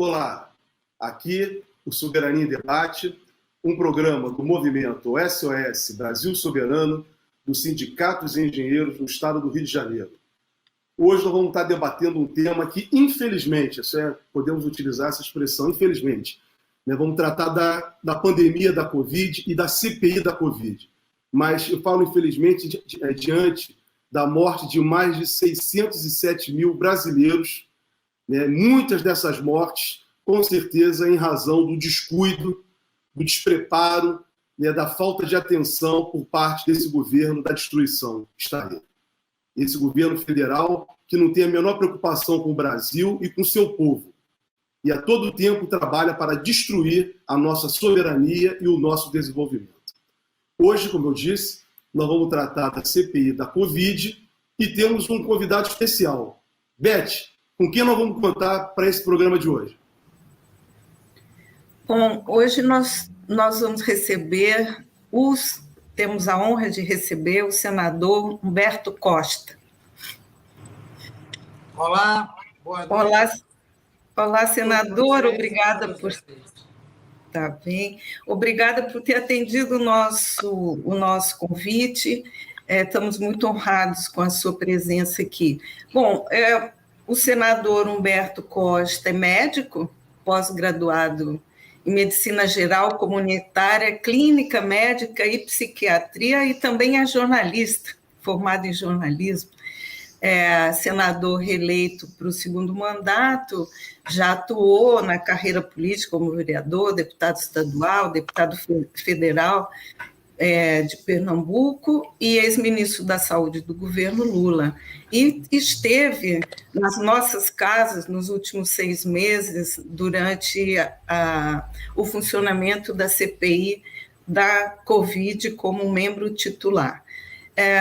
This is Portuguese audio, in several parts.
Olá, aqui o Soberania em Debate, um programa do movimento SOS Brasil Soberano, dos sindicatos e engenheiros do estado do Rio de Janeiro. Hoje nós vamos estar debatendo um tema que, infelizmente, podemos utilizar essa expressão, infelizmente, vamos tratar da pandemia da Covid e da CPI da Covid. Mas eu falo, infelizmente, diante da morte de mais de 607 mil brasileiros, muitas dessas mortes, com certeza, em razão do descuido, do despreparo, da falta de atenção por parte desse governo da destruição estatal. Esse governo federal que não tem a menor preocupação com o Brasil e com o seu povo. E a todo tempo trabalha para destruir a nossa soberania e o nosso desenvolvimento. Hoje, como eu disse, nós vamos tratar da CPI da Covid e temos um convidado especial. Beth, com quem nós vamos contar para esse programa de hoje? Bom, hoje nós vamos receber, temos a honra de receber o senador Humberto Costa. Olá, boa noite. Olá, senador, obrigada por... Tá bem. Obrigada por ter atendido o nosso convite. Estamos muito honrados com a sua presença aqui. Bom, o senador Humberto Costa é médico, pós-graduado em Medicina Geral, Comunitária, Clínica Médica e Psiquiatria, e também é jornalista, formado em jornalismo. Senador reeleito para o segundo mandato, já atuou na carreira política como vereador, deputado estadual, deputado federal de Pernambuco e ex-ministro da Saúde do governo Lula. E esteve nas nossas casas nos últimos 6 meses, durante o funcionamento da CPI da Covid como membro titular.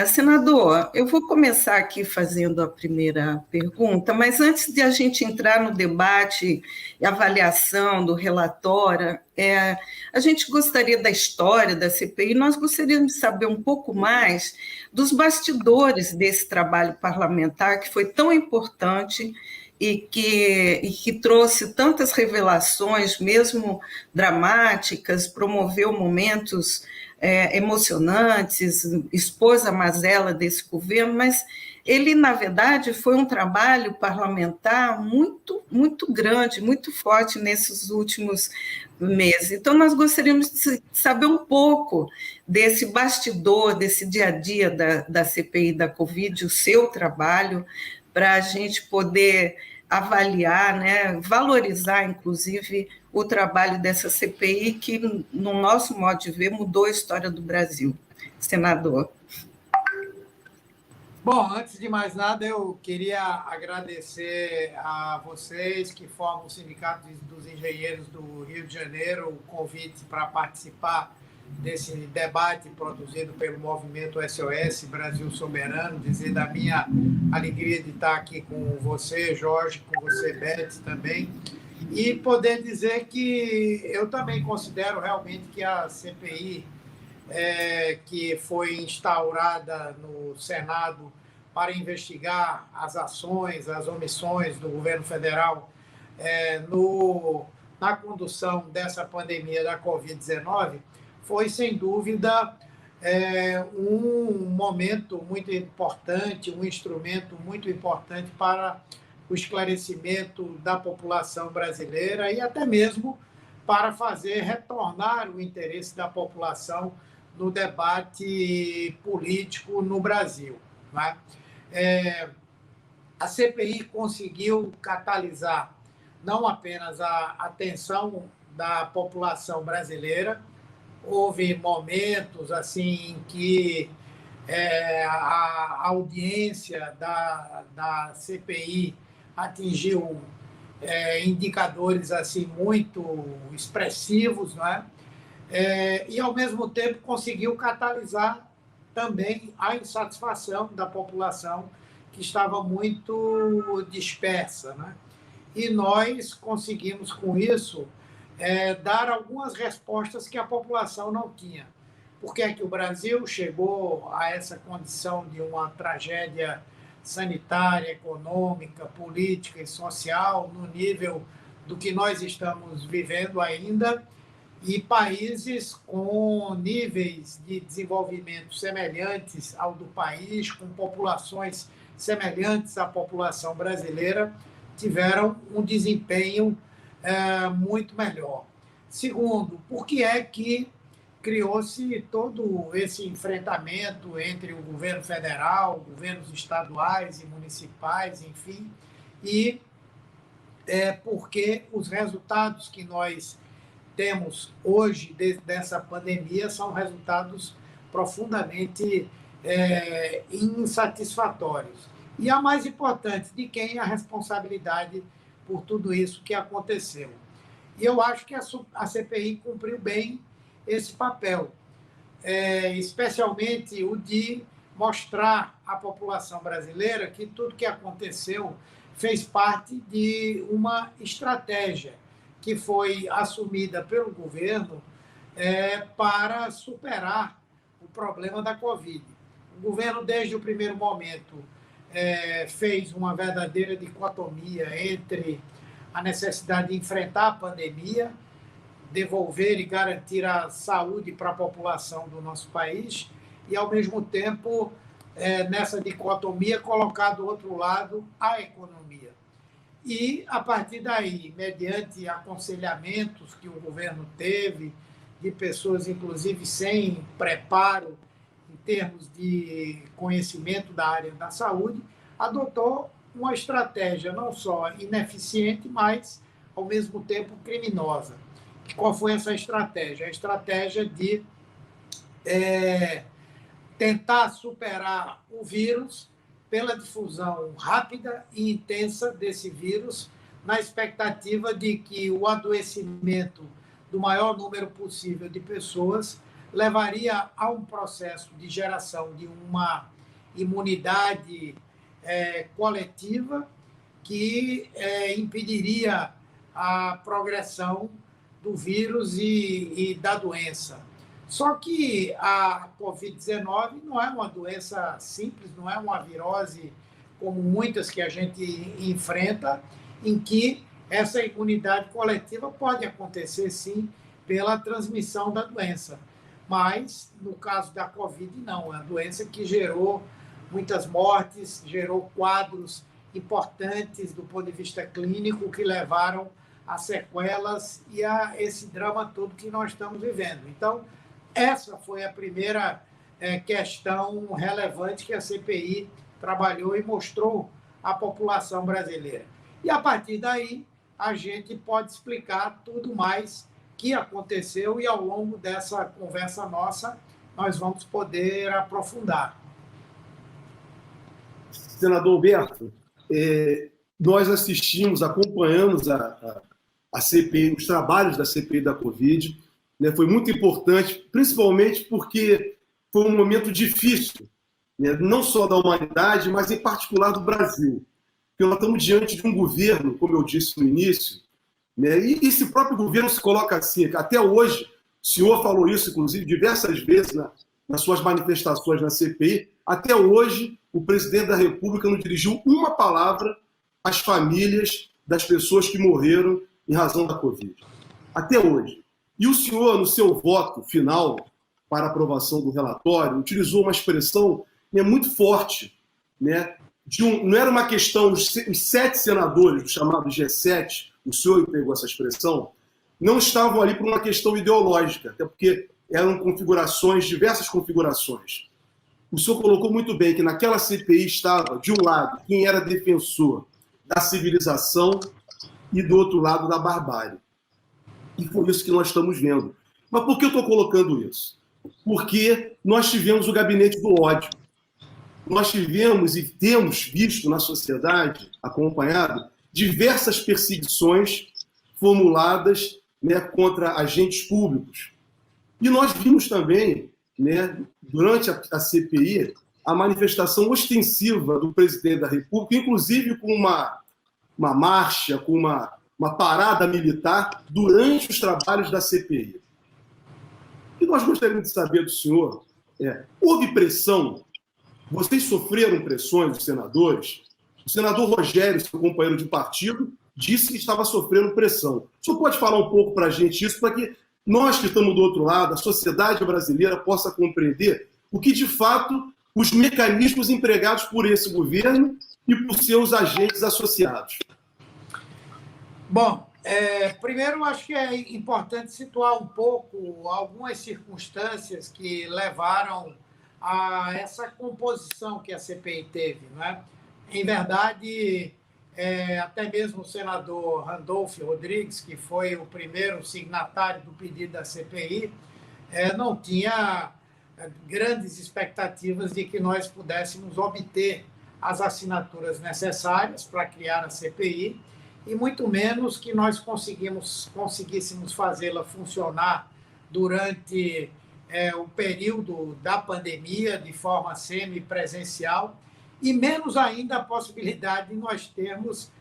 Senador, eu vou começar aqui fazendo a primeira pergunta, mas antes de a gente entrar no debate e avaliação do relatório, a gente gostaria da história da CPI, nós gostaríamos de saber um pouco mais dos bastidores desse trabalho parlamentar, que foi tão importante e que trouxe tantas revelações, mesmo dramáticas, promoveu momentos emocionantes, expôs a mazela desse governo, mas ele, na verdade, foi um trabalho parlamentar muito, muito grande, muito forte nesses últimos meses. Então, nós gostaríamos de saber um pouco desse bastidor, desse dia a dia da CPI da Covid, o seu trabalho, para a gente poder avaliar, valorizar, inclusive, o trabalho dessa CPI, que, no nosso modo de ver, mudou a história do Brasil. Senador. Bom, antes de mais nada, eu queria agradecer a vocês que formam o Sindicato dos Engenheiros do Rio de Janeiro o convite para participar desse debate produzido pelo movimento SOS Brasil Soberano, dizer da minha alegria de estar aqui com você, Jorge, com você, Beth, também, e poder dizer que eu também considero realmente que a CPI, que foi instaurada no Senado para investigar as ações, as omissões do governo federal na condução dessa pandemia da Covid-19, foi, sem dúvida, um momento muito importante, um instrumento muito importante para o esclarecimento da população brasileira e até mesmo para fazer retornar o interesse da população no debate político no Brasil. Né? A CPI conseguiu catalisar não apenas a atenção da população brasileira. Houve momentos assim em que a audiência da CPI atingiu indicadores assim muito expressivos, não é? E, ao mesmo tempo, conseguiu catalisar também a insatisfação da população que estava muito dispersa. Né? E nós conseguimos, com isso, dar algumas respostas que a população não tinha. Por que é que o Brasil chegou a essa condição de uma tragédia sanitária, econômica, política e social no nível do que nós estamos vivendo ainda, e países com níveis de desenvolvimento semelhantes ao do país, com populações semelhantes à população brasileira, tiveram um desempenho muito melhor. Segundo, por que é que criou-se todo esse enfrentamento entre o governo federal, governos estaduais e municipais, enfim, e porque os resultados que nós temos hoje dessa pandemia são resultados profundamente insatisfatórios. E a mais importante, de quem é a responsabilidade por tudo isso que aconteceu. E eu acho que a CPI cumpriu bem esse papel, especialmente o de mostrar à população brasileira que tudo que aconteceu fez parte de uma estratégia que foi assumida pelo governo para superar o problema da Covid. O governo, desde o primeiro momento, fez uma verdadeira dicotomia entre a necessidade de enfrentar a pandemia, devolver e garantir a saúde para a população do nosso país e, ao mesmo tempo, nessa dicotomia, colocar do outro lado a economia. E, a partir daí, mediante aconselhamentos que o governo teve, de pessoas, inclusive, sem preparo em termos de conhecimento da área da saúde, adotou uma estratégia não só ineficiente, mas, ao mesmo tempo, criminosa. Qual foi essa estratégia? A estratégia de tentar superar o vírus pela difusão rápida e intensa desse vírus, na expectativa de que o adoecimento do maior número possível de pessoas levaria a um processo de geração de uma imunidade coletiva que impediria a progressão do vírus e da doença. Só que a Covid-19 não é uma doença simples, não é uma virose como muitas que a gente enfrenta, em que essa imunidade coletiva pode acontecer, sim, pela transmissão da doença. Mas, no caso da Covid, não. É uma doença que gerou muitas mortes, gerou quadros importantes do ponto de vista clínico que levaram a sequelas e a esse drama todo que nós estamos vivendo. Então, essa foi a primeira questão relevante que a CPI trabalhou e mostrou à população brasileira. E, a partir daí, a gente pode explicar tudo mais que aconteceu e, ao longo dessa conversa nossa, nós vamos poder aprofundar. Senador Alberto, nós assistimos, acompanhamos a CPI, os trabalhos da CPI da Covid, né? Foi muito importante, principalmente porque foi um momento difícil, né? Não só da humanidade, mas em particular do Brasil. Porque nós estamos diante de um governo, como eu disse no início, né? E esse próprio governo se coloca assim, até hoje, o senhor falou isso, inclusive, diversas vezes nas suas manifestações na CPI, até hoje o presidente da República não dirigiu uma palavra às famílias das pessoas que morreram em razão da Covid. Até hoje. E o senhor, no seu voto final para aprovação do relatório, utilizou uma expressão muito forte, né? Não era uma questão, os 7 senadores, do chamado G7, o senhor pegou essa expressão, não estavam ali por uma questão ideológica, até porque eram configurações, diversas configurações. O senhor colocou muito bem que naquela CPI estava, de um lado, quem era defensor da civilização e do outro lado da barbárie. E foi isso que nós estamos vendo. Mas por que eu estou colocando isso? Porque nós tivemos o gabinete do ódio. Nós tivemos e temos visto na sociedade, acompanhado, diversas perseguições formuladas, né, contra agentes públicos. E nós vimos também, né, durante a CPI, a manifestação ostensiva do presidente da República, inclusive com uma marcha, com uma parada militar durante os trabalhos da CPI. O que nós gostaríamos de saber do senhor houve pressão? Vocês sofreram pressões, os senadores? O senador Rogério, seu companheiro de partido, disse que estava sofrendo pressão. O senhor pode falar um pouco para a gente isso, para que nós que estamos do outro lado, a sociedade brasileira, possa compreender o que, de fato, os mecanismos empregados por esse governo e por seus agentes associados? Bom, primeiro, acho que é importante situar um pouco algumas circunstâncias que levaram a essa composição que a CPI teve, né? Em verdade, até mesmo o senador Randolfo Rodrigues, que foi o primeiro signatário do pedido da CPI, não tinha grandes expectativas de que nós pudéssemos obter as assinaturas necessárias para criar a CPI, e muito menos que nós conseguíssemos fazê-la funcionar durante o período da pandemia de forma semipresencial, e menos ainda a possibilidade de nós termos,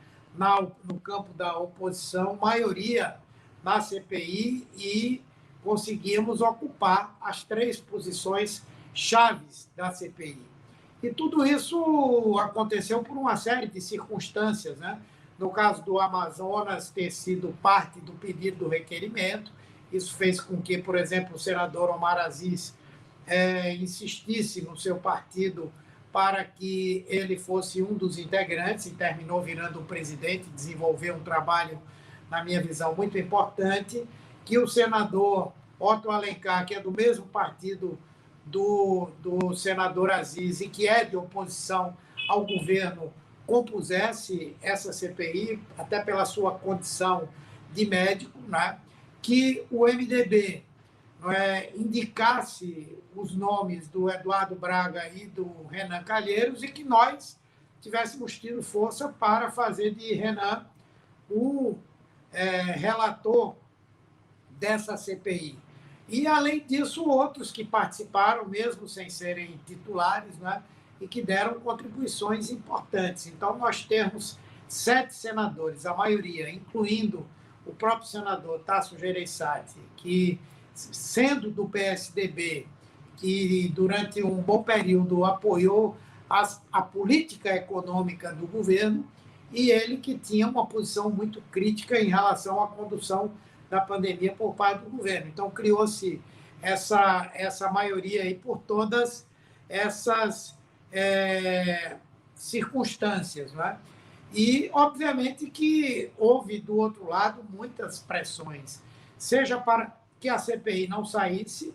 no campo da oposição, maioria na CPI e conseguimos ocupar as 3 posições chaves da CPI. E tudo isso aconteceu por uma série de circunstâncias, né? No caso do Amazonas ter sido parte do pedido do requerimento, isso fez com que, por exemplo, o senador Omar Aziz insistisse no seu partido para que ele fosse um dos integrantes e terminou virando o presidente, desenvolveu um trabalho, na minha visão, muito importante, que o senador Otto Alencar, que é do mesmo partido do senador Aziz e que é de oposição ao governo, compusesse essa CPI, até pela sua condição de médico, né? Que o MDB indicasse os nomes do Eduardo Braga e do Renan Calheiros e que nós tivéssemos tido força para fazer de Renan o relator dessa CPI. E, além disso, outros que participaram, mesmo sem serem titulares, né, e que deram contribuições importantes. Então, nós temos 7 senadores, a maioria, incluindo o próprio senador Tasso Gereissati, que, sendo do PSDB, que durante um bom período apoiou a política econômica do governo, e ele que tinha uma posição muito crítica em relação à condução da pandemia por parte do governo. Então, criou-se essa maioria aí por todas essas circunstâncias, né? E, obviamente, que houve, do outro lado, muitas pressões, seja para que a CPI não saísse,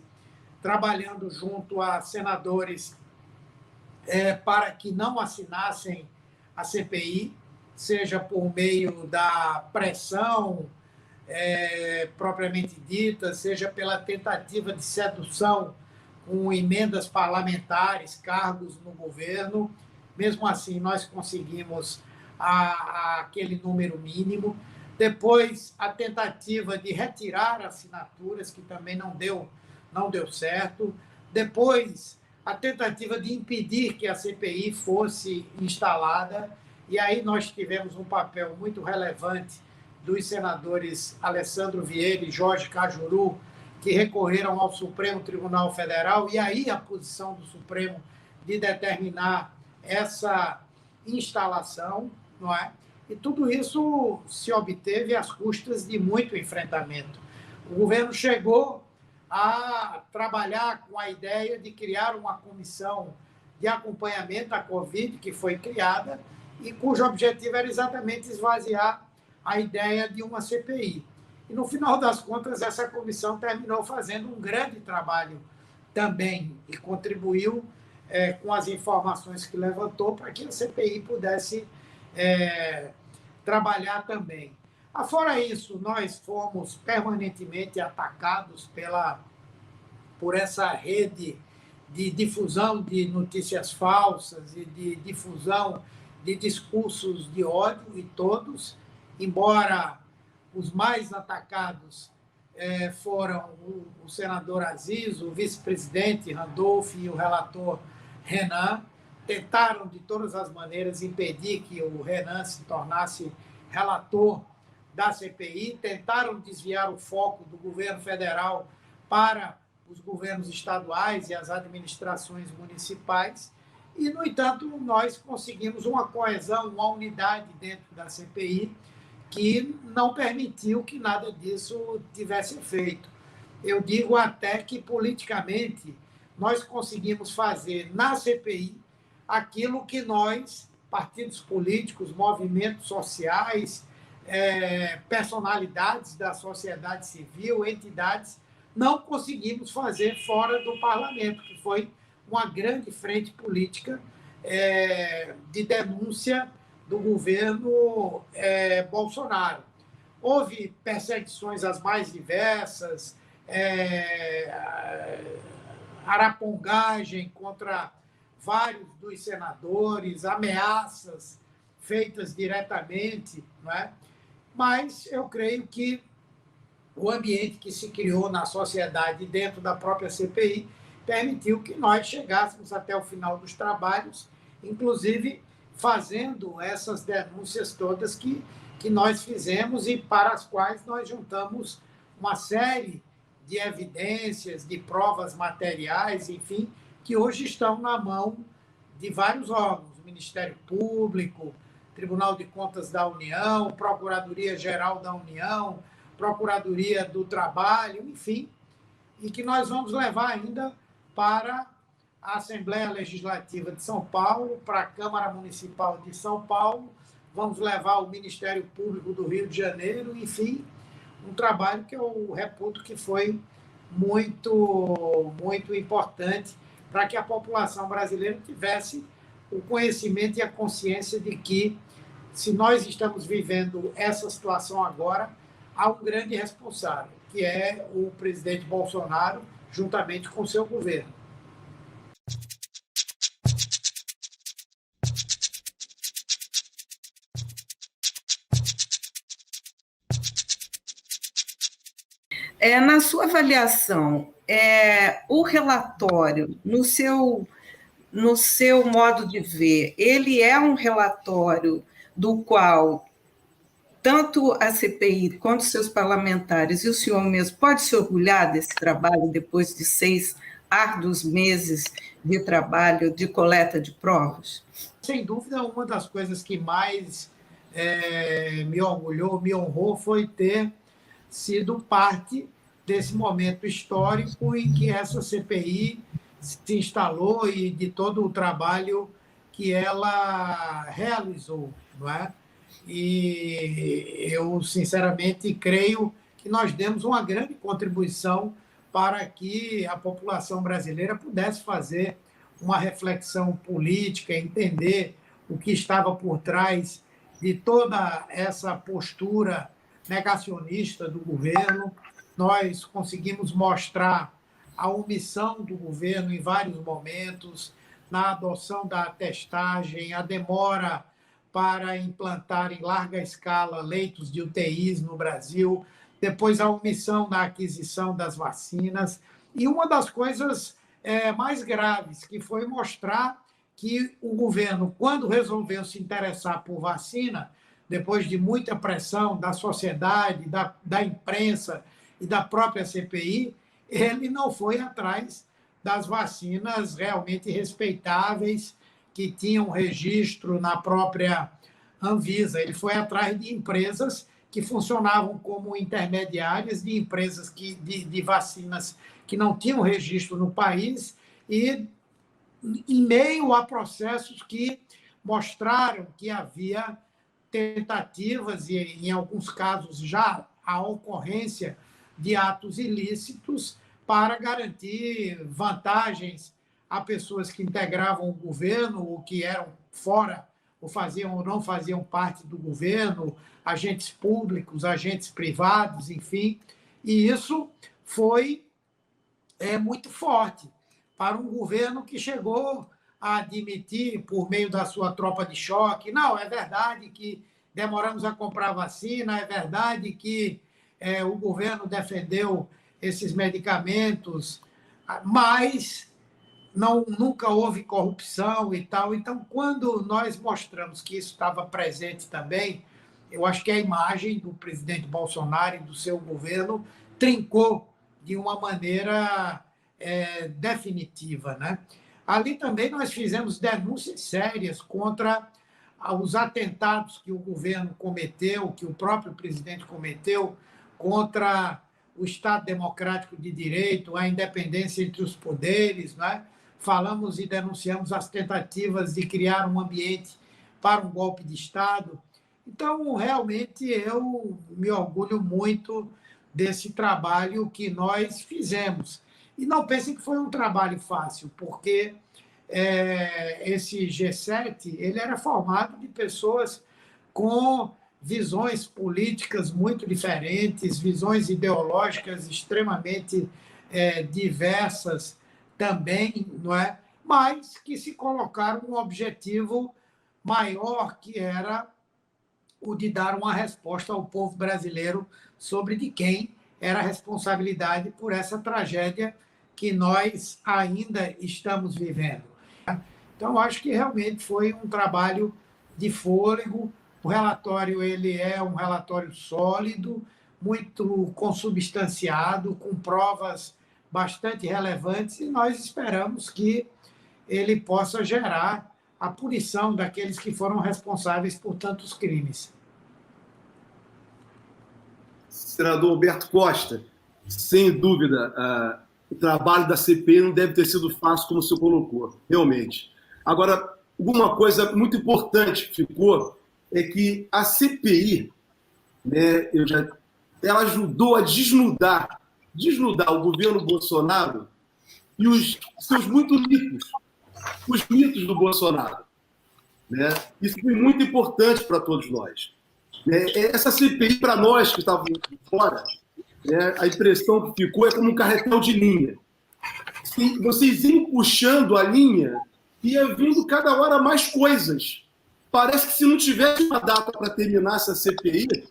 trabalhando junto a senadores para que não assinassem a CPI, seja por meio da pressão propriamente dita, seja pela tentativa de sedução com emendas parlamentares, cargos no governo. Mesmo assim, nós conseguimos aquele número mínimo. Depois, a tentativa de retirar assinaturas, que também não deu certo. Depois, a tentativa de impedir que a CPI fosse instalada. E aí nós tivemos um papel muito relevante dos senadores Alessandro Vieira e Jorge Cajuru, que recorreram ao Supremo Tribunal Federal, e aí a posição do Supremo de determinar essa instalação, não é? E tudo isso se obteve às custas de muito enfrentamento. O governo chegou a trabalhar com a ideia de criar uma comissão de acompanhamento à Covid, que foi criada, e cujo objetivo era exatamente esvaziar a ideia de uma CPI. E, no final das contas, essa comissão terminou fazendo um grande trabalho também e contribuiu com as informações que levantou para que a CPI pudesse trabalhar também. Fora isso, nós fomos permanentemente atacados por essa rede de difusão de notícias falsas e de difusão de discursos de ódio, e todos, embora os mais atacados foram o senador Aziz, o vice-presidente Randolfo e o relator Renan, tentaram de todas as maneiras impedir que o Renan se tornasse relator da CPI, tentaram desviar o foco do governo federal para os governos estaduais e as administrações municipais, e, no entanto, nós conseguimos uma coesão, uma unidade dentro da CPI, que não permitiu que nada disso tivesse feito. Eu digo até que, politicamente, nós conseguimos fazer na CPI aquilo que nós, partidos políticos, movimentos sociais, personalidades da sociedade civil, entidades, não conseguimos fazer fora do parlamento, que foi uma grande frente política de denúncia do governo Bolsonaro. Houve perseguições as mais diversas, arapongagem contra vários dos senadores, ameaças feitas diretamente, não é? Mas eu creio que o ambiente que se criou na sociedade dentro da própria CPI permitiu que nós chegássemos até o final dos trabalhos, inclusive fazendo essas denúncias todas que nós fizemos e para as quais nós juntamos uma série de evidências, de provas materiais, enfim, que hoje estão na mão de vários órgãos, Ministério Público, Tribunal de Contas da União, Procuradoria-Geral da União, Procuradoria do Trabalho, enfim, e que nós vamos levar ainda para a Assembleia Legislativa de São Paulo, para a Câmara Municipal de São Paulo, vamos levar ao Ministério Público do Rio de Janeiro, enfim, um trabalho que eu reputo que foi muito, muito importante para que a população brasileira tivesse o conhecimento e a consciência de que, se nós estamos vivendo essa situação agora, há um grande responsável, que é o presidente Bolsonaro, juntamente com o seu governo. Na sua avaliação, o relatório, no seu modo de ver, ele é um relatório do qual tanto a CPI quanto seus parlamentares e o senhor mesmo pode se orgulhar desse trabalho depois de 6 árduos meses de trabalho de coleta de provas? Sem dúvida, uma das coisas que mais me orgulhou, me honrou, foi ter sido parte desse momento histórico em que essa CPI se instalou e de todo o trabalho que ela realizou, não é? E eu, sinceramente, creio que nós demos uma grande contribuição para que a população brasileira pudesse fazer uma reflexão política, entender o que estava por trás de toda essa postura negacionista do governo. Nós conseguimos mostrar a omissão do governo em vários momentos, na adoção da testagem, a demora para implantar em larga escala leitos de UTIs no Brasil, depois a omissão na aquisição das vacinas. E uma das coisas mais graves, que foi mostrar que o governo, quando resolveu se interessar por vacina, depois de muita pressão da sociedade, da imprensa e da própria CPI, ele não foi atrás das vacinas realmente respeitáveis, que tinham registro na própria Anvisa. Ele foi atrás de empresas que funcionavam como intermediárias, de empresas de vacinas que não tinham registro no país, e em meio a processos que mostraram que havia tentativas e, em alguns casos, já a ocorrência de atos ilícitos para garantir vantagens a pessoas que integravam o governo ou que eram fora, ou faziam ou não faziam parte do governo, agentes públicos, agentes privados, enfim. E isso foi muito forte para um governo que chegou a admitir, por meio da sua tropa de choque, não, é verdade que demoramos a comprar vacina, é verdade que o governo defendeu esses medicamentos, mas nunca houve corrupção e tal. Então, quando nós mostramos que isso estava presente também, eu acho que a imagem do presidente Bolsonaro e do seu governo trincou de uma maneira definitiva, né? Ali também nós fizemos denúncias sérias contra os atentados que o governo cometeu, que o próprio presidente cometeu contra o Estado Democrático de Direito, a independência entre os poderes, né? Falamos e denunciamos as tentativas de criar um ambiente para um golpe de Estado. Então, realmente, eu me orgulho muito desse trabalho que nós fizemos. E não pensem que foi um trabalho fácil, porque esse G7 ele era formado de pessoas com visões políticas muito diferentes, visões ideológicas extremamente diversas também, não é? Mas que se colocaram um objetivo maior, que era o de dar uma resposta ao povo brasileiro sobre de quem era a responsabilidade por essa tragédia que nós ainda estamos vivendo. Então, acho que realmente foi um trabalho de fôlego. O relatório ele é um relatório sólido, muito consubstanciado, com provas bastante relevantes, e nós esperamos que ele possa gerar a punição daqueles que foram responsáveis por tantos crimes. Senador Alberto Costa, sem dúvida, o trabalho da CPI não deve ter sido fácil, como o senhor colocou, realmente. Agora, uma coisa muito importante que ficou é que a CPI, né, ela ajudou a desnudar o governo Bolsonaro e os seus muitos mitos, os mitos do Bolsonaro. Né? Isso foi muito importante para todos nós. Essa CPI, para nós que estávamos fora, a impressão que ficou é como um carretel de linha. Vocês iam puxando a linha e ia vindo cada hora mais coisas. Parece que se não tivesse uma data para terminar essa CPI,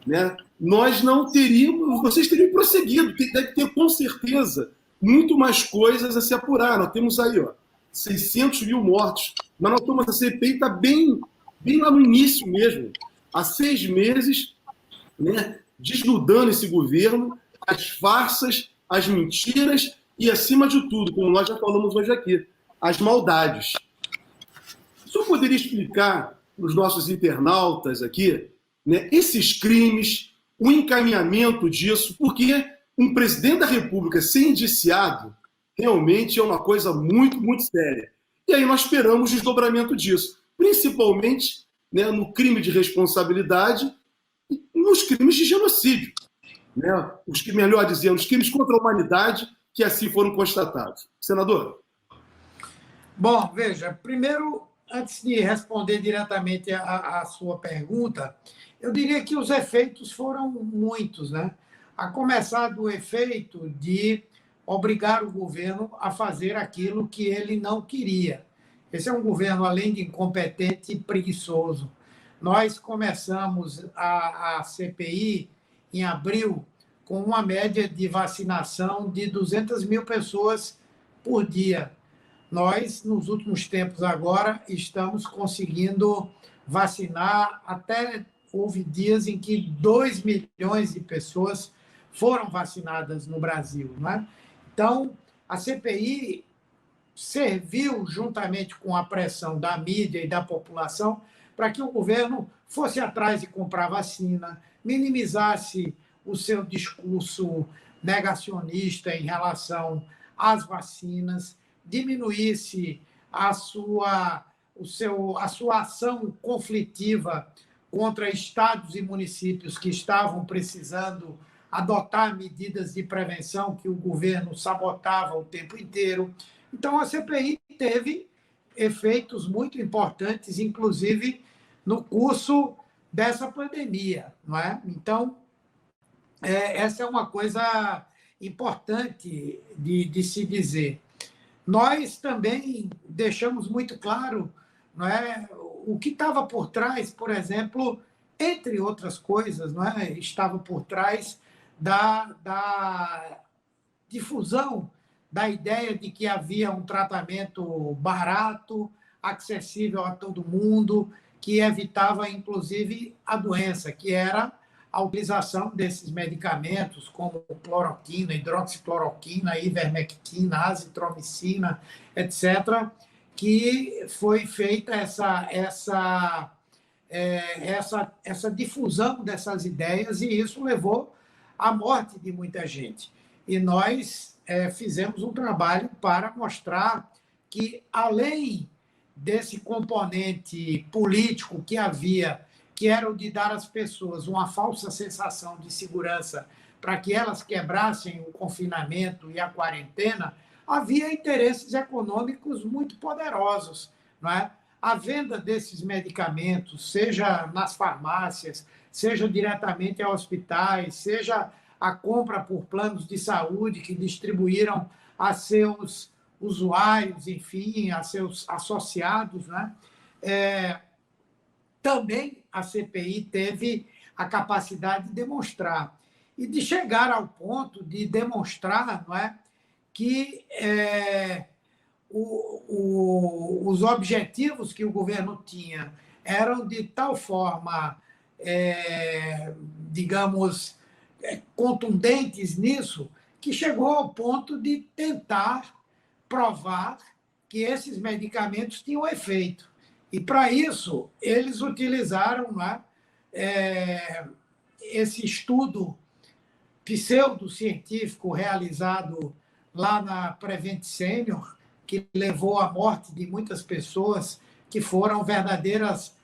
né, nós não teríamos, vocês teriam prosseguido, deve ter com certeza muito mais coisas a se apurar. Nós temos aí 600 mil mortos, mas nós estamos, a CPI está bem lá no início mesmo, há 6 meses, né, desnudando esse governo, as farsas, as mentiras e, acima de tudo, como nós já falamos hoje aqui, as maldades. O senhor poderia explicar para os nossos internautas aqui, né, esses crimes, o encaminhamento disso, porque um presidente da República ser indiciado realmente é uma coisa muito, muito séria. E aí nós esperamos o desdobramento disso, principalmente, né, no crime de responsabilidade e nos crimes de genocídio. Né? Melhor dizendo, os crimes contra a humanidade que assim foram constatados. Senador? Bom, veja, primeiro, antes de responder diretamente à sua pergunta, eu diria que os efeitos foram muitos, né? A começar do efeito de obrigar o governo a fazer aquilo que ele não queria. Esse é um governo, além de incompetente, e preguiçoso. Nós começamos a CPI em abril com uma média de vacinação de 200 mil pessoas por dia. Nós, nos últimos tempos agora, estamos conseguindo vacinar, até houve dias em que 2 milhões de pessoas foram vacinadas no Brasil. Né? Então, a CPI serviu, juntamente com a pressão da mídia e da população, para que o governo fosse atrás de comprar vacina, minimizasse o seu discurso negacionista em relação às vacinas, diminuísse a sua ação conflitiva contra estados e municípios que estavam precisando adotar medidas de prevenção que o governo sabotava o tempo inteiro. Então, a CPI teve efeitos muito importantes, inclusive no curso dessa pandemia. Não é? Então, essa é uma coisa importante de se dizer. Nós também deixamos muito claro, não é, o que estava por trás, por exemplo, entre outras coisas, não é, estava por trás da difusão da ideia de que havia um tratamento barato, acessível a todo mundo, que evitava, inclusive, a doença, que era a utilização desses medicamentos, como cloroquina, hidroxicloroquina, ivermectina, azitromicina, etc., que foi feita essa difusão dessas ideias, e isso levou à morte de muita gente. E nós fizemos um trabalho para mostrar que, além desse componente político que havia, que era o de dar às pessoas uma falsa sensação de segurança para que elas quebrassem o confinamento e a quarentena, havia interesses econômicos muito poderosos, não é? A venda desses medicamentos, seja nas farmácias, seja diretamente a hospitais, seja a compra por planos de saúde que distribuíram a seus usuários, enfim, a seus associados, né? Também a CPI teve a capacidade de demonstrar e de chegar ao ponto de demonstrar, não é, que os objetivos que o governo tinha eram de tal forma, digamos, contundentes nisso, que chegou ao ponto de tentar provar que esses medicamentos tinham efeito. E, para isso, eles utilizaram, né, esse estudo pseudocientífico realizado lá na Prevent Senior, que levou à morte de muitas pessoas que foram verdadeiras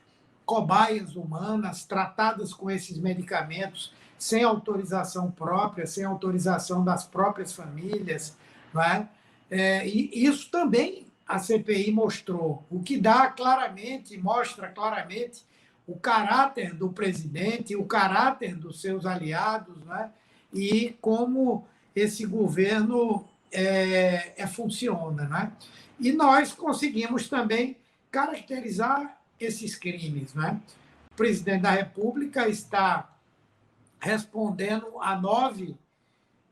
cobaias humanas, tratadas com esses medicamentos sem autorização própria, sem autorização das próprias famílias, não é? E isso também a CPI mostrou, o que mostra claramente o caráter do presidente, o caráter dos seus aliados, né? E como esse governo funciona. Né? E nós conseguimos também caracterizar esses crimes. Né? O presidente da República está respondendo a 9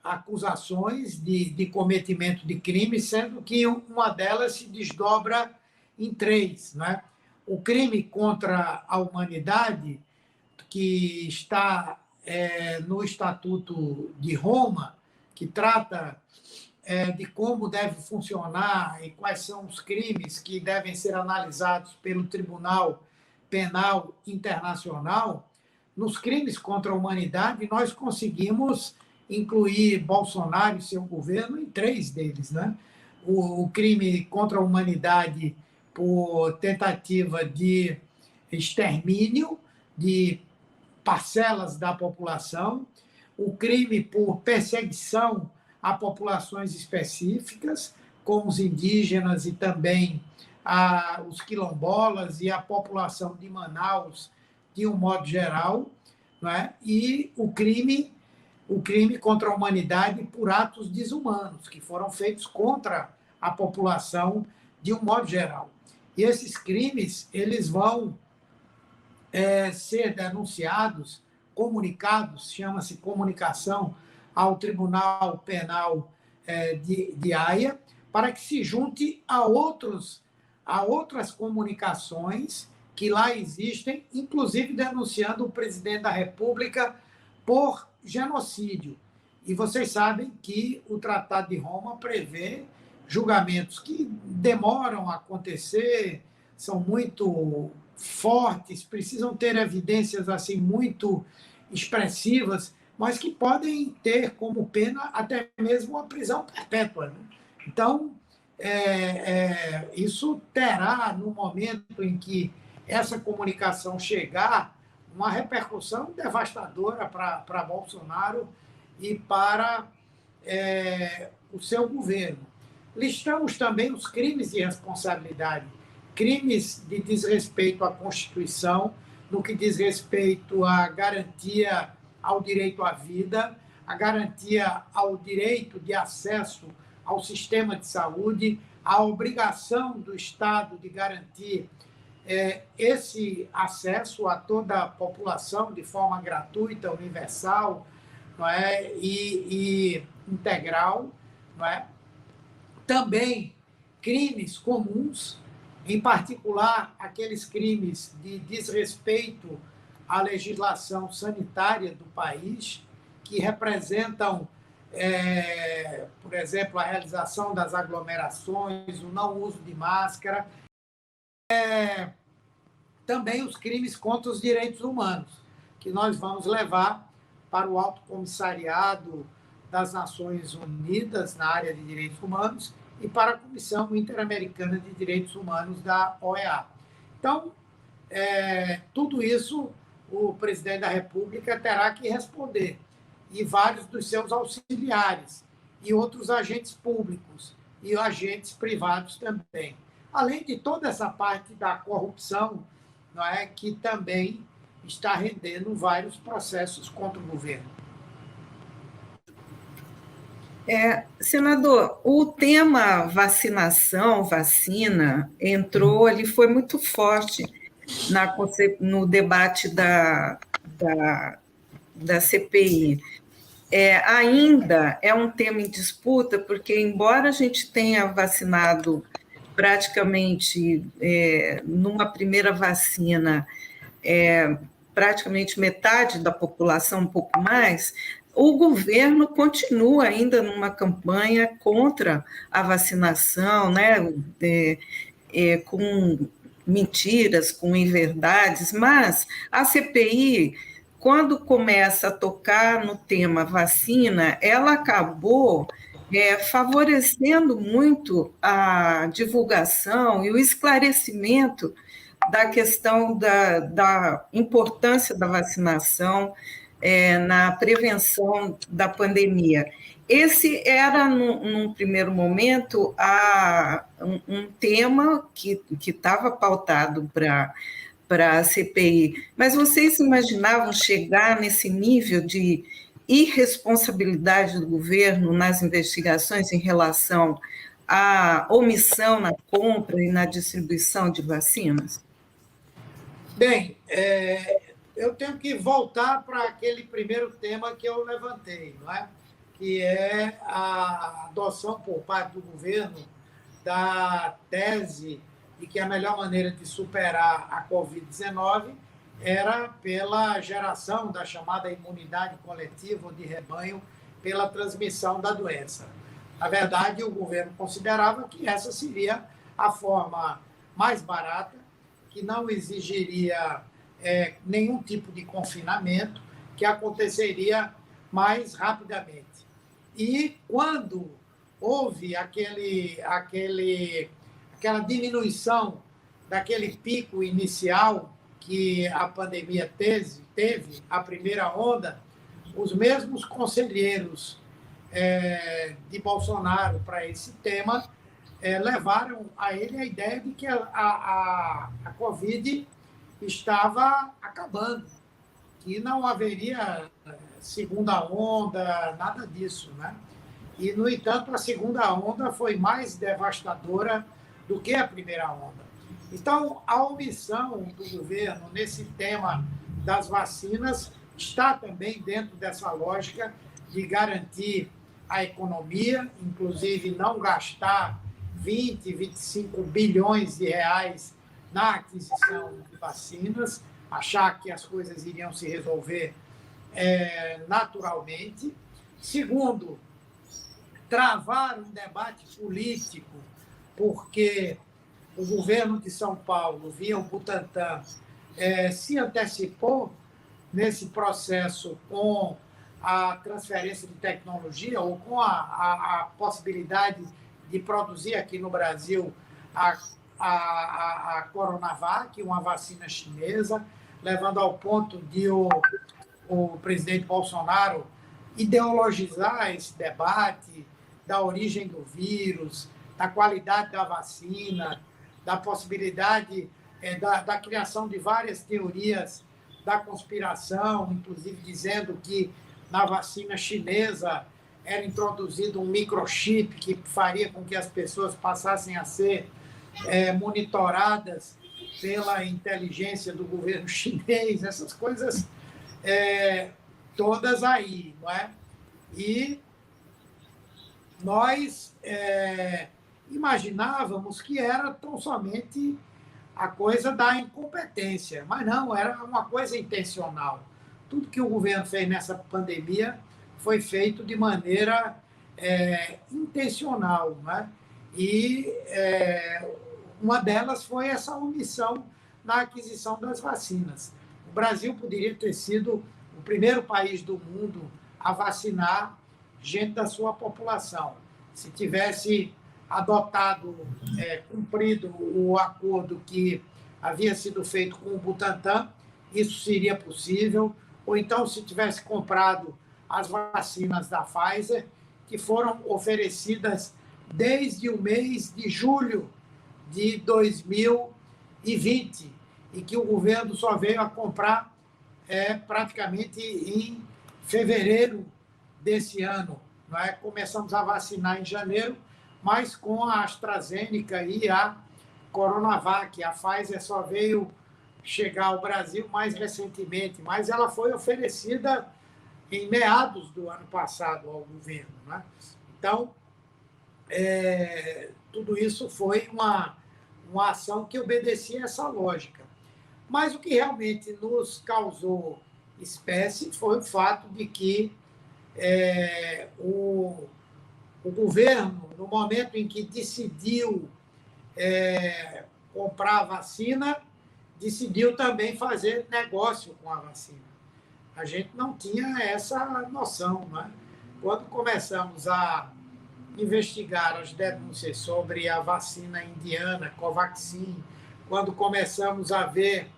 acusações de cometimento de crime, sendo que uma delas se desdobra em 3. Né? O crime contra a humanidade, que está no Estatuto de Roma, que trata de como deve funcionar e quais são os crimes que devem ser analisados pelo Tribunal Penal Internacional. Nos crimes contra a humanidade, nós conseguimos incluir Bolsonaro e seu governo em 3 deles. Né? O crime contra a humanidade por tentativa de extermínio de parcelas da população, o crime por perseguição a populações específicas, como os indígenas e também os quilombolas e a população de Manaus, de um modo geral, né? E o crime contra a humanidade por atos desumanos, que foram feitos contra a população de um modo geral. E esses crimes eles vão ser denunciados, comunicados, chama-se comunicação ao Tribunal Penal de Haia, para que se junte a outras comunicações que lá existem, inclusive denunciando o presidente da República por genocídio. E vocês sabem que o Tratado de Roma prevê julgamentos que demoram a acontecer, são muito fortes, precisam ter evidências assim muito expressivas, mas que podem ter como pena até mesmo a prisão perpétua. Né? Então, isso terá, no momento em que essa comunicação chegar, uma repercussão devastadora para Bolsonaro e para o seu governo. Listamos também os crimes de responsabilidade, crimes de desrespeito à Constituição, no que diz respeito à garantia ao direito à vida, à garantia ao direito de acesso ao sistema de saúde, à obrigação do Estado de garantir esse acesso a toda a população de forma gratuita, universal, não é? e integral. Não é? Também crimes comuns, em particular aqueles crimes de desrespeito à legislação sanitária do país, que representam por exemplo, a realização das aglomerações, o não uso de máscara, também os crimes contra os direitos humanos, que nós vamos levar para o Alto Comissariado das Nações Unidas na área de direitos humanos e para a Comissão Interamericana de Direitos Humanos da OEA. Então, tudo isso o presidente da República terá que responder, e vários dos seus auxiliares, e outros agentes públicos, e agentes privados também. Além de toda essa parte da corrupção, não é, que também está rendendo vários processos contra o governo. Senador, o tema vacinação, vacina, entrou ali, foi muito forte no debate da CPI. Ainda é um tema em disputa, porque, embora a gente tenha vacinado praticamente, numa primeira vacina, praticamente metade da população, um pouco mais, o governo continua ainda numa campanha contra a vacinação, né, com mentiras, com inverdades, mas a CPI, quando começa a tocar no tema vacina, ela acabou favorecendo muito a divulgação e o esclarecimento da questão da importância da vacinação na prevenção da pandemia. Esse era, num primeiro momento, um tema que estava pautado para a CPI. Mas vocês imaginavam chegar nesse nível de irresponsabilidade do governo nas investigações em relação à omissão na compra e na distribuição de vacinas? Bem, eu tenho que voltar para aquele primeiro tema que eu levantei, não é? Que é a adoção por parte do governo da tese de que a melhor maneira de superar a Covid-19 era pela geração da chamada imunidade coletiva ou de rebanho pela transmissão da doença. Na verdade, o governo considerava que essa seria a forma mais barata, que não exigiria nenhum tipo de confinamento, que aconteceria mais rapidamente. E quando houve aquela diminuição daquele pico inicial que a pandemia teve, a primeira onda, os mesmos conselheiros de Bolsonaro para esse tema levaram a ele a ideia de que a Covid estava acabando, que não haveria segunda onda, nada disso, né? E, no entanto, a segunda onda foi mais devastadora do que a primeira onda. Então, a omissão do governo nesse tema das vacinas está também dentro dessa lógica de garantir a economia, inclusive não gastar 20, 25 bilhões de reais na aquisição de vacinas, achar que as coisas iriam se resolver naturalmente. Segundo, travar um debate político, porque o governo de São Paulo, via o Butantan, se antecipou nesse processo com a transferência de tecnologia ou com a possibilidade de produzir aqui no Brasil a Coronavac, uma vacina chinesa, levando ao ponto de o presidente Bolsonaro ideologizar esse debate da origem do vírus, da qualidade da vacina, da possibilidade da criação de várias teorias da conspiração, inclusive dizendo que na vacina chinesa era introduzido um microchip que faria com que as pessoas passassem a ser monitoradas pela inteligência do governo chinês, essas coisas todas aí, não é? E nós imaginávamos que era tão somente a coisa da incompetência, mas não, era uma coisa intencional. Tudo que o governo fez nessa pandemia foi feito de maneira intencional, né? E uma delas foi essa omissão na aquisição das vacinas. O Brasil poderia ter sido o primeiro país do mundo a vacinar gente da sua população. Se tivesse adotado, cumprido o acordo que havia sido feito com o Butantan, isso seria possível. Ou então, se tivesse comprado as vacinas da Pfizer, que foram oferecidas desde o mês de julho de 2020, e que o governo só veio a comprar praticamente em fevereiro desse ano. Não é? Começamos a vacinar em janeiro, mas com a AstraZeneca e a Coronavac. A Pfizer só veio chegar ao Brasil mais recentemente, mas ela foi oferecida em meados do ano passado ao governo. Né? Então, tudo isso foi uma ação que obedecia a essa lógica. Mas o que realmente nos causou espécie foi o fato de que o governo, no momento em que decidiu comprar a vacina, decidiu também fazer negócio com a vacina. A gente não tinha essa noção. Né? Quando começamos a investigar as denúncias sobre a vacina indiana, Covaxin, quando começamos a ver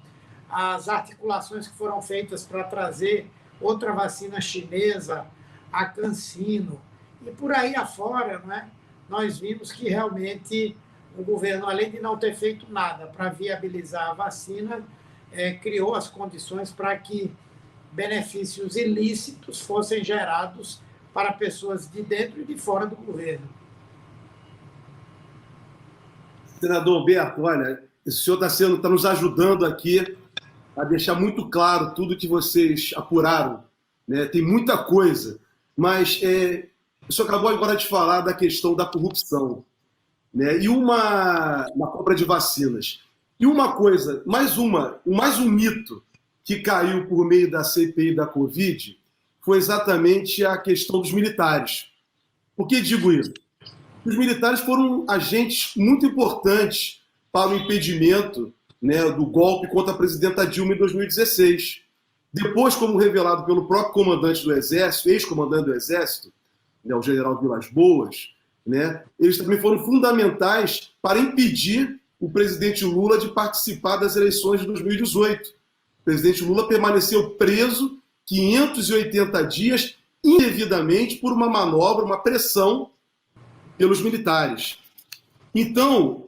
as articulações que foram feitas para trazer outra vacina chinesa, a CanSino, e por aí afora, né, nós vimos que realmente o governo, além de não ter feito nada para viabilizar a vacina, criou as condições para que benefícios ilícitos fossem gerados para pessoas de dentro e de fora do governo. Senador Humberto, olha, o senhor está nos ajudando aqui a deixar muito claro tudo que vocês apuraram. Né? Tem muita coisa, mas o senhor acabou agora de falar da questão da corrupção, né? E na compra de vacinas. E uma coisa, mais um mito que caiu por meio da CPI da Covid foi exatamente a questão dos militares. Por que digo isso? Os militares foram agentes muito importantes para o impedimento, né, do golpe contra a presidenta Dilma em 2016. Depois, como revelado pelo próprio comandante do Exército, ex-comandante do Exército, né, o general Vilas Boas, né, eles também foram fundamentais para impedir o presidente Lula de participar das eleições de 2018. O presidente Lula permaneceu preso 580 dias indevidamente por uma manobra, uma pressão pelos militares. Então,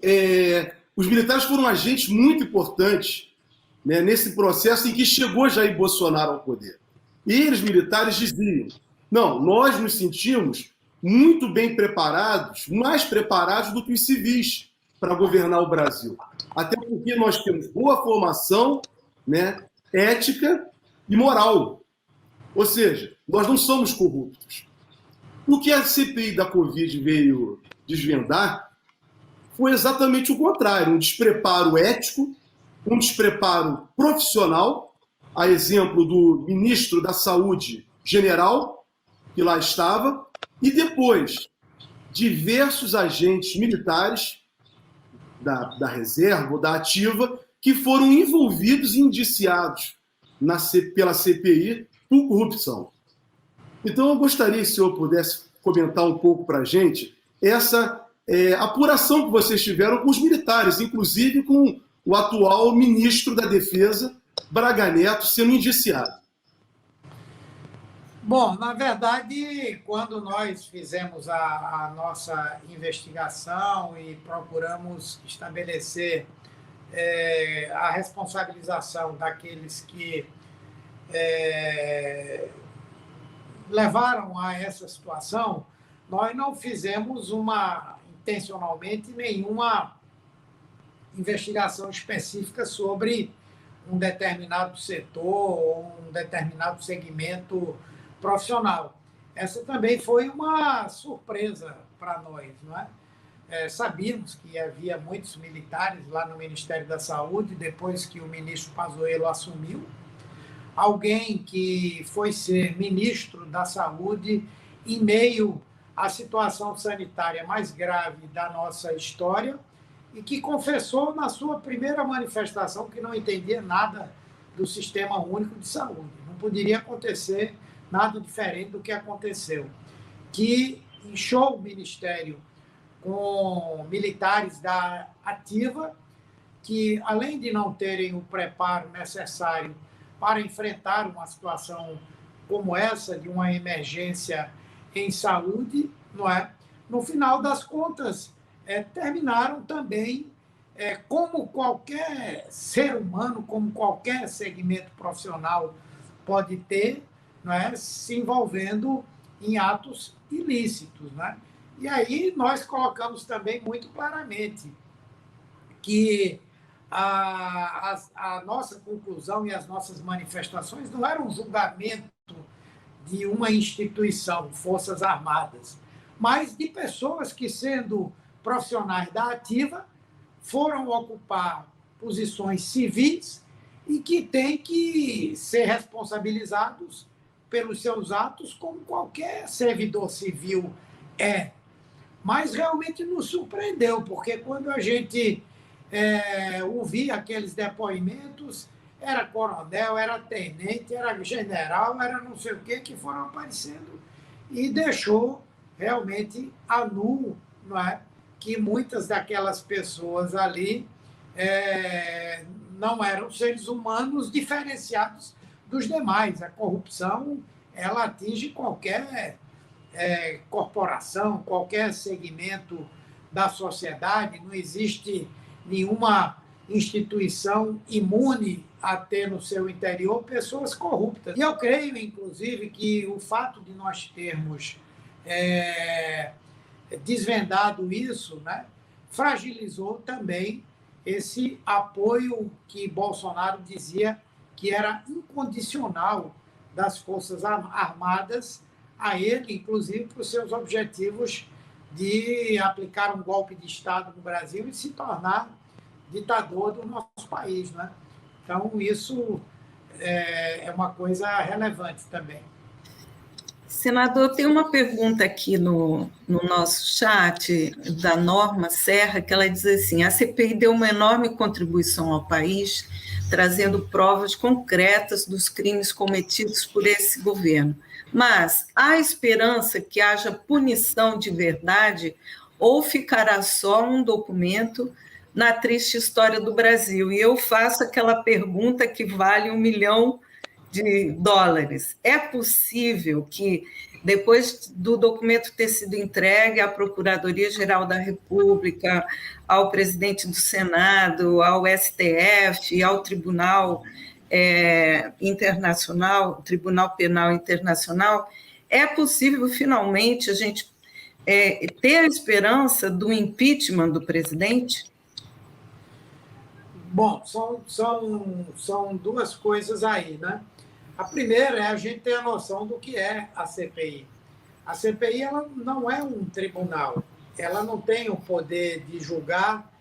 os militares foram agentes muito importantes, né, nesse processo em que chegou Jair Bolsonaro ao poder. E eles, militares, diziam: não, nós nos sentimos muito bem preparados, mais preparados do que os civis para governar o Brasil. Até porque nós temos boa formação, né, ética e moral. Ou seja, nós não somos corruptos. O que a CPI da Covid veio desvendar foi exatamente o contrário, um despreparo ético, um despreparo profissional, a exemplo do ministro da Saúde general, que lá estava, e depois diversos agentes militares da reserva ou da ativa que foram envolvidos e indiciados pela CPI por corrupção. Então, eu gostaria que o senhor pudesse comentar um pouco para a gente essa apuração que vocês tiveram com os militares, inclusive com o atual ministro da Defesa, Braga Neto, sendo indiciado. Bom, na verdade, quando nós fizemos a nossa investigação e procuramos estabelecer a responsabilização daqueles que levaram a essa situação, nós não fizemos intencionalmente nenhuma investigação específica sobre um determinado setor ou um determinado segmento profissional. Essa também foi uma surpresa para nós, não é? Sabíamos que havia muitos militares lá no Ministério da Saúde, depois que o ministro Pazuello assumiu, alguém que foi ser ministro da Saúde em meio à situação sanitária mais grave da nossa história e que confessou na sua primeira manifestação que não entendia nada do Sistema Único de Saúde. Não poderia acontecer nada diferente do que aconteceu. Que inchou o Ministério com militares da Ativa, que, além de não terem o preparo necessário para enfrentar uma situação como essa, de uma emergência em saúde, não é? No final das contas, terminaram também, como qualquer ser humano, como qualquer segmento profissional pode ter, não é? Se envolvendo em atos ilícitos. Né? E aí nós colocamos também muito claramente que a nossa conclusão e as nossas manifestações não eram um julgamento de uma instituição, Forças Armadas, mas de pessoas que, sendo profissionais da Ativa, foram ocupar posições civis e que têm que ser responsabilizados pelos seus atos como qualquer servidor civil é. Mas realmente nos surpreendeu, porque quando a gente ouvia aqueles depoimentos, era coronel, era tenente, era general, era não sei o quê, que foram aparecendo e deixou realmente a nu, não é? Que muitas daquelas pessoas ali não eram seres humanos diferenciados dos demais. A corrupção, ela atinge qualquer corporação, qualquer segmento da sociedade, não existe nenhuma instituição imune a ter no seu interior pessoas corruptas. E eu creio, inclusive, que o fato de nós termos desvendado isso, né, fragilizou também esse apoio que Bolsonaro dizia que era incondicional das Forças Armadas a ele, inclusive, para os seus objetivos de aplicar um golpe de Estado no Brasil e se tornar ditador do nosso país. Né? Então, isso é uma coisa relevante também. Senador, tem uma pergunta aqui no nosso chat da Norma Serra, que ela diz assim: a CPI deu uma enorme contribuição ao país, trazendo provas concretas dos crimes cometidos por esse governo. Mas há esperança que haja punição de verdade ou ficará só um documento na triste história do Brasil? E eu faço aquela pergunta que vale $1 milhão. É possível que, depois do documento ter sido entregue à Procuradoria-Geral da República, ao presidente do Senado, ao STF, ao Tribunal Internacional, Tribunal Penal Internacional, é possível, finalmente, a gente ter a esperança do impeachment do presidente? Bom, são duas coisas aí, né? A primeira é a gente ter a noção do que é a CPI. A CPI ela não é um tribunal, ela não tem o poder de julgar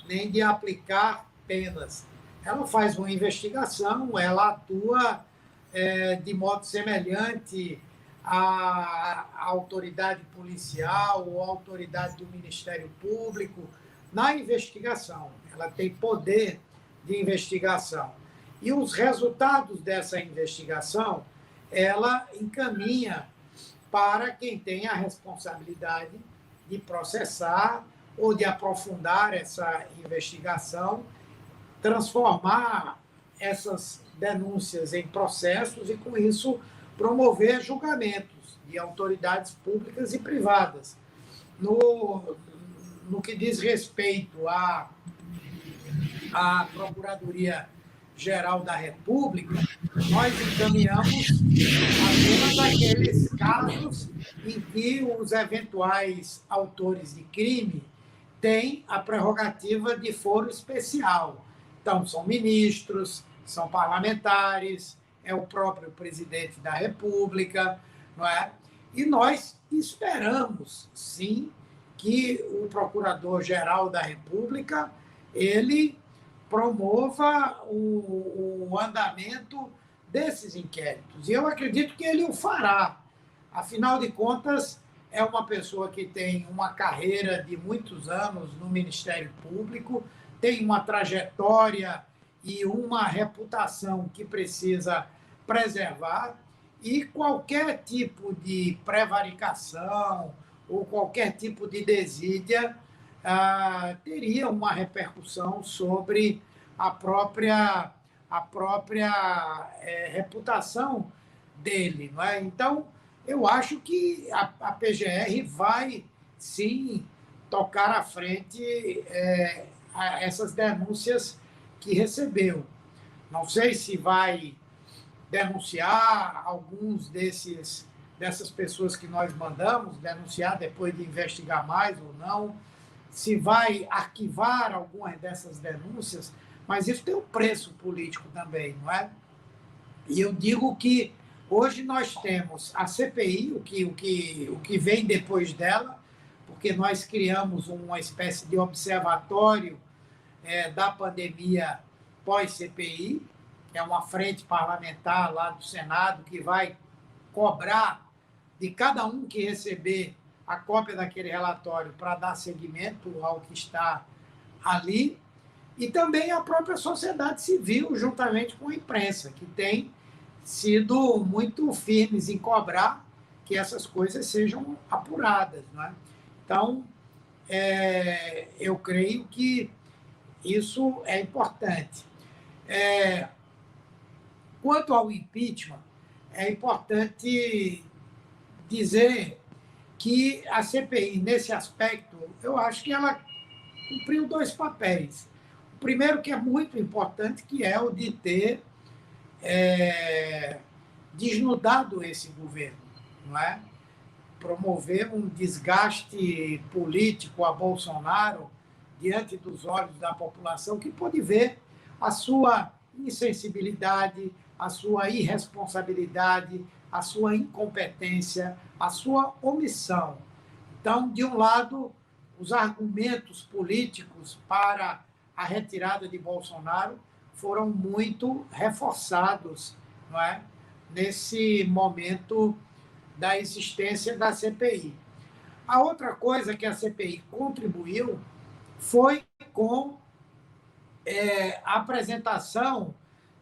nem de aplicar penas. Ela faz uma investigação, ela atua de modo semelhante à autoridade policial ou à autoridade do Ministério Público na investigação. Ela tem poder de investigação. E os resultados dessa investigação, ela encaminha para quem tem a responsabilidade de processar ou de aprofundar essa investigação, transformar essas denúncias em processos e, com isso, promover julgamentos de autoridades públicas e privadas. No que diz respeito à Procuradoria-Geral da República, nós encaminhamos apenas aqueles casos em que os eventuais autores de crime têm a prerrogativa de foro especial. Então, são ministros, são parlamentares, é o próprio presidente da República, não é? E nós esperamos, sim, que o Procurador-Geral da República ele promova o andamento desses inquéritos. E eu acredito que ele o fará. Afinal de contas, é uma pessoa que tem uma carreira de muitos anos no Ministério Público, tem uma trajetória e uma reputação que precisa preservar, e qualquer tipo de prevaricação ou qualquer tipo de desídia teria uma repercussão sobre a própria reputação dele. Não é? Então, eu acho que a PGR vai, sim, tocar à frente a essas denúncias que recebeu. Não sei se vai denunciar alguns dessas pessoas que nós mandamos, denunciar depois de investigar mais ou não, se vai arquivar algumas dessas denúncias, mas isso tem um preço político também, não é? E eu digo que hoje nós temos a CPI, o que vem depois dela, porque nós criamos uma espécie de observatório da pandemia pós-CPI, que é uma frente parlamentar lá do Senado que vai cobrar de cada um que receber a cópia daquele relatório para dar seguimento ao que está ali, e também a própria sociedade civil, juntamente com a imprensa, que tem sido muito firmes em cobrar que essas coisas sejam apuradas. Não é? Então, eu creio que isso é importante. Quanto ao impeachment, é importante dizer que a CPI, nesse aspecto, eu acho que ela cumpriu dois papéis. O primeiro, que é muito importante, que é o de ter desnudado esse governo, não é? Promover um desgaste político a Bolsonaro diante dos olhos da população, que pode ver a sua insensibilidade, a sua irresponsabilidade, a sua incompetência, a sua omissão. Então, de um lado, os argumentos políticos para a retirada de Bolsonaro foram muito reforçados, não é? Nesse momento da existência da CPI. A outra coisa que a CPI contribuiu foi com a apresentação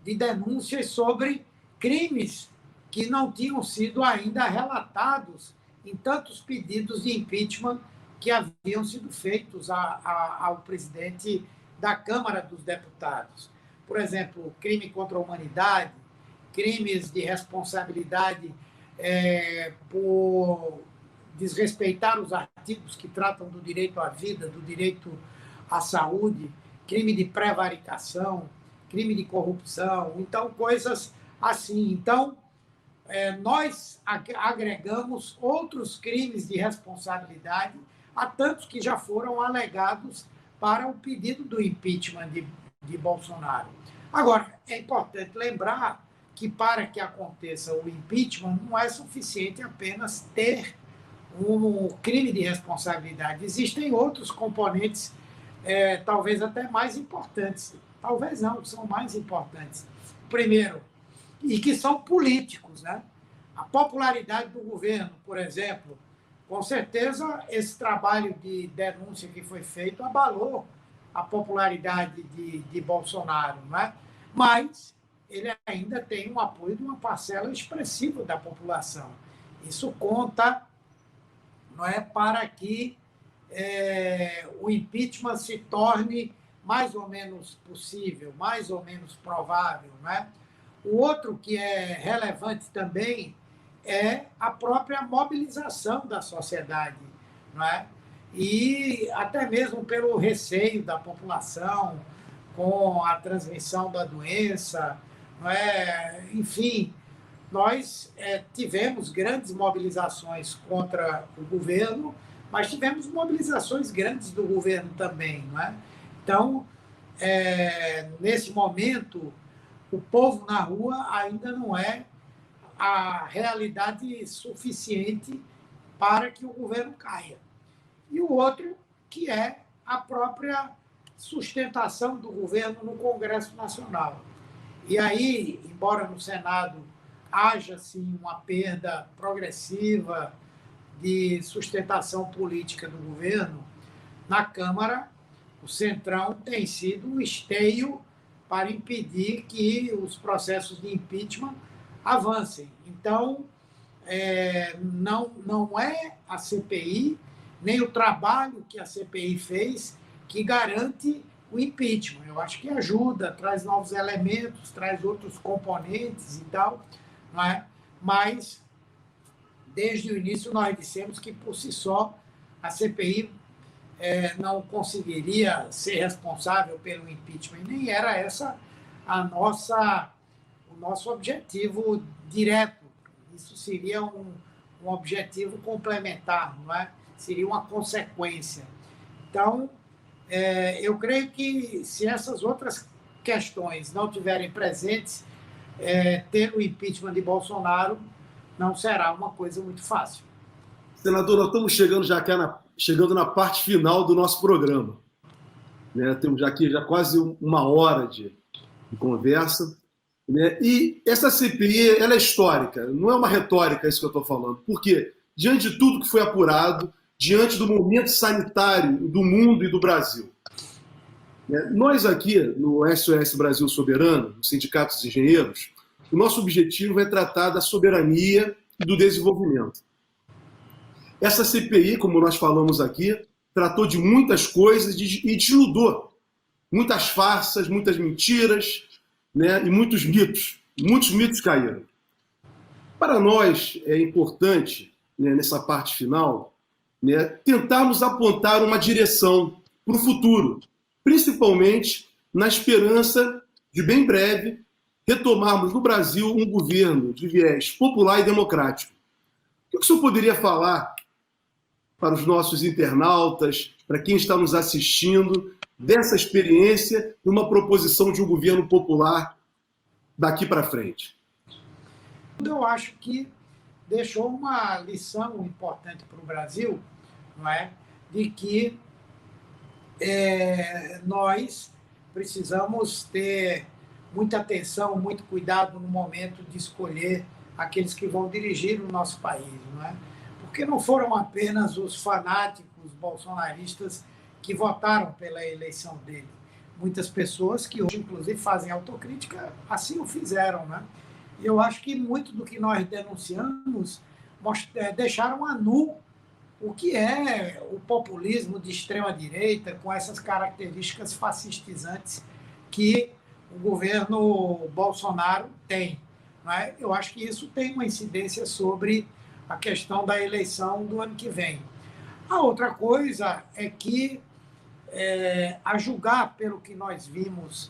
de denúncias sobre crimes que não tinham sido ainda relatados em tantos pedidos de impeachment que haviam sido feitos ao presidente da Câmara dos Deputados. Por exemplo, crime contra a humanidade, crimes de responsabilidade por desrespeitar os artigos que tratam do direito à vida, do direito à saúde, crime de prevaricação, crime de corrupção, então, coisas assim. Então, nós agregamos outros crimes de responsabilidade a tantos que já foram alegados para o pedido do impeachment de Bolsonaro. Agora, é importante lembrar que, para que aconteça o impeachment, não é suficiente apenas ter um crime de responsabilidade. Existem outros componentes, talvez até mais importantes. Talvez não, são mais importantes. Primeiro, e que são políticos, né? A popularidade do governo, por exemplo, com certeza esse trabalho de denúncia que foi feito abalou a popularidade de Bolsonaro, não é? Mas ele ainda tem o apoio de uma parcela expressiva da população. Isso conta, não é, para que o impeachment se torne mais ou menos possível, mais ou menos provável, não é? O outro que é relevante também é a própria mobilização da sociedade, não é? E até mesmo pelo receio da população com a transmissão da doença, não é? Enfim, nós tivemos grandes mobilizações contra o governo, mas tivemos mobilizações grandes do governo também, não é? Então, nesse momento, o povo na rua ainda não é a realidade suficiente para que o governo caia. E o outro, que é a própria sustentação do governo no Congresso Nacional. E aí, embora no Senado haja, sim, uma perda progressiva de sustentação política do governo, na Câmara, o Centrão tem sido um esteio para impedir que os processos de impeachment avancem. Então, não é a CPI, nem o trabalho que a CPI fez que garante o impeachment. Eu acho que ajuda, traz novos elementos, traz outros componentes e tal, não é? Mas, desde o início, nós dissemos que, por si só, a CPI não conseguiria ser responsável pelo impeachment. E nem era essa o nosso objetivo direto. Isso seria um objetivo complementar, não é? Seria uma consequência. Então, eu creio que, se essas outras questões não tiverem presentes, ter o impeachment de Bolsonaro não será uma coisa muito fácil. Senador, nós estamos chegando na parte final do nosso programa. Né? Temos aqui já quase uma hora de conversa. Né? E essa CPI ela é histórica, não é uma retórica isso que eu estou falando. Por quê? Diante de tudo que foi apurado, diante do momento sanitário do mundo e do Brasil. Nós aqui, no SOS Brasil Soberano, no Sindicato dos Engenheiros, o nosso objetivo é tratar da soberania e do desenvolvimento. Essa CPI, como nós falamos aqui, tratou de muitas coisas e desnudou muitas farsas, muitas mentiras, né, e muitos mitos. Muitos mitos caíram. Para nós, é importante, né, nessa parte final, né, tentarmos apontar uma direção para o futuro, principalmente na esperança de, bem breve, retomarmos no Brasil um governo de viés popular e democrático. O que o senhor poderia falar para os nossos internautas, para quem está nos assistindo, dessa experiência numa proposição de um governo popular daqui para frente? Eu acho que deixou uma lição importante para o Brasil, não é? De que nós precisamos ter muita atenção, muito cuidado no momento de escolher aqueles que vão dirigir o nosso país, não é? Porque não foram apenas os fanáticos bolsonaristas que votaram pela eleição dele. Muitas pessoas que hoje, inclusive, fazem autocrítica, assim o fizeram, né? E eu acho que muito do que nós denunciamos deixaram a nu o que é o populismo de extrema-direita, com essas características fascistizantes que o governo Bolsonaro tem. Não é? Eu acho que isso tem uma incidência sobre a questão da eleição do ano que vem. A outra coisa é que, a julgar pelo que nós vimos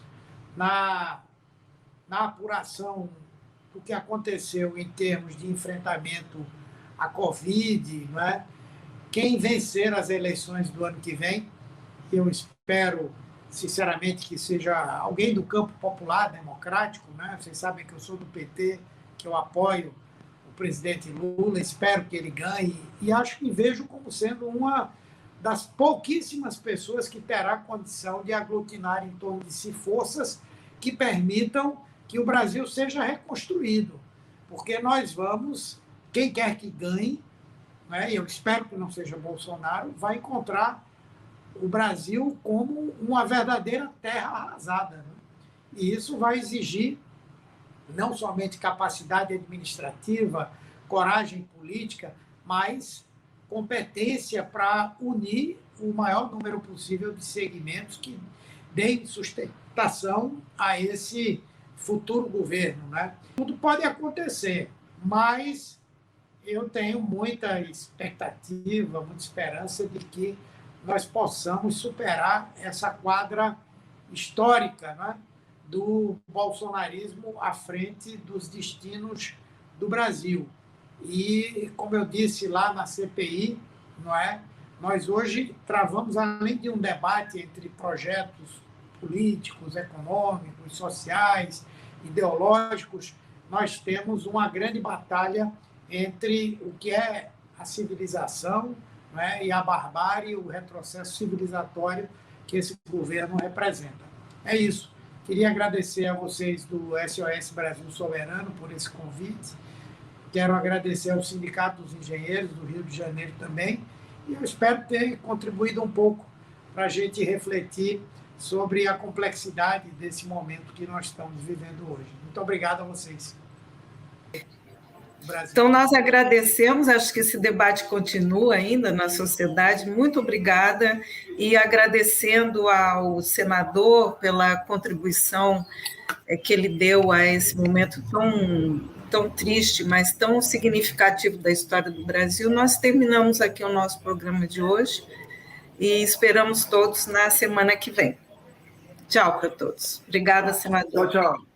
na apuração do que aconteceu em termos de enfrentamento à Covid, não é? Quem vencer as eleições do ano que vem, eu espero, sinceramente, que seja alguém do campo popular, democrático, né? Vocês sabem que eu sou do PT, que eu apoio o presidente Lula, espero que ele ganhe, e acho que vejo como sendo uma das pouquíssimas pessoas que terá condição de aglutinar em torno de si forças que permitam que o Brasil seja reconstruído. Porque nós vamos, quem quer que ganhe, né, eu espero que não seja Bolsonaro, vai encontrar o Brasil como uma verdadeira terra arrasada. Né? E isso vai exigir não somente capacidade administrativa, coragem política, mas competência para unir o maior número possível de segmentos que deem sustentação a esse futuro governo. Né? Tudo pode acontecer, mas eu tenho muita expectativa, muita esperança de que nós possamos superar essa quadra histórica, né, do bolsonarismo à frente dos destinos do Brasil. E, como eu disse lá na CPI, não é, nós hoje travamos, além de um debate entre projetos políticos, econômicos, sociais, ideológicos, nós temos uma grande batalha entre o que é a civilização, né, e a barbárie, o retrocesso civilizatório que esse governo representa. É isso. Queria agradecer a vocês do SOS Brasil Soberano por esse convite. Quero agradecer ao Sindicato dos Engenheiros do Rio de Janeiro também. E eu espero ter contribuído um pouco para a gente refletir sobre a complexidade desse momento que nós estamos vivendo hoje. Muito obrigado a vocês. Então, nós agradecemos, acho que esse debate continua ainda na sociedade. Muito obrigada, e agradecendo ao senador pela contribuição que ele deu a esse momento tão triste, mas tão significativo da história do Brasil. Nós terminamos aqui o nosso programa de hoje e esperamos todos na semana que vem. Tchau para todos. Obrigada, senador. Tchau, tchau.